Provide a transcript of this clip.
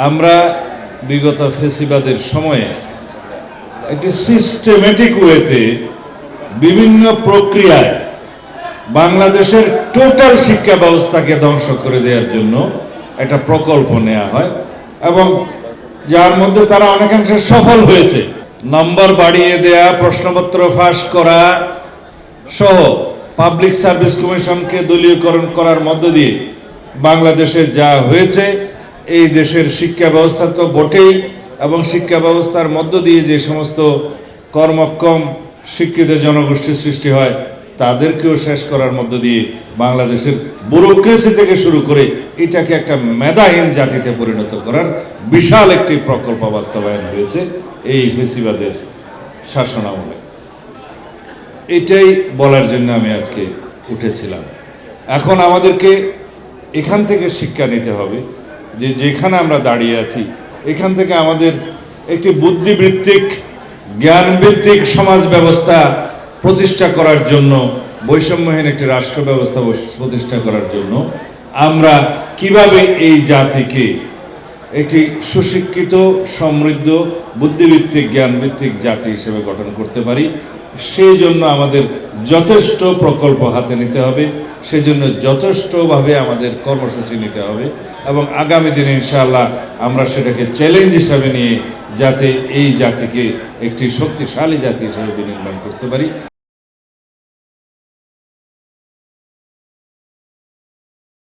আমরা বিগত ফেসিবাদের সময়ে একটি সিস্টেমেটিক ওয়েতে বিভিন্ন প্রক্রিয়ায় বাংলাদেশের টোটাল শিক্ষা ব্যবস্থাকে ধ্বংস করে দেওয়ার জন্য একটা প্রকল্প নেওয়া হয় এবং যার মধ্যে তারা অনেকাংশে সফল হয়েছে। নম্বর বাড়িয়ে দেয়া, প্রশ্নপত্র ফাঁস করা সহ পাবলিক সার্ভিস কমিশনকে দলীয়করণ করার মধ্য দিয়ে বাংলাদেশে যা হয়েছে, এই দেশের শিক্ষা ব্যবস্থা তো বটেই, এবং শিক্ষা ব্যবস্থার মধ্য দিয়ে যে সমস্ত কর্মক্ষম শিক্ষিত জনগোষ্ঠীর সৃষ্টি হয় তাদেরকেও শেষ করার মধ্য দিয়ে বাংলাদেশের ব্যুরোক্রেসি থেকে শুরু করে এটাকে একটা মেধাহীন জাতিতে পরিণত করার বিশাল একটি প্রকল্প বাস্তবায়ন হয়েছে এই ফেসিবাদের শাসনামলে। এটাই বলার জন্য আমি আজকে উঠেছিলাম। এখন আমাদেরকে এখান থেকে শিক্ষা নিতে হবে যে যেখানে আমরা দাঁড়িয়ে আছি এখান থেকে আমাদের একটি বুদ্ধিবৃত্তিক জ্ঞানভিত্তিক সমাজ ব্যবস্থা প্রতিষ্ঠা করার জন্য, বৈষম্যহীন একটি রাষ্ট্র ব্যবস্থা প্রতিষ্ঠা করার জন্য আমরা কিভাবে এই জাতিকে একটি সুশিক্ষিত, সমৃদ্ধ, বুদ্ধিভিত্তিক, জ্ঞানভিত্তিক জাতি হিসেবে গঠন করতে পারি, সেই জন্য আমাদের যথেষ্ট প্রকল্প হাতে নিতে হবে, সেজন্য যথেষ্টভাবে আমাদের কর্মসূচি নিতে হবে এবং আগামী দিনে ইনশাআল্লাহ আমরা সেটাকে চ্যালেঞ্জ হিসাবে নিয়ে যাতে এই জাতিকে একটি শক্তিশালী জাতি হিসেবে বিনির্মাণ করতে পারি।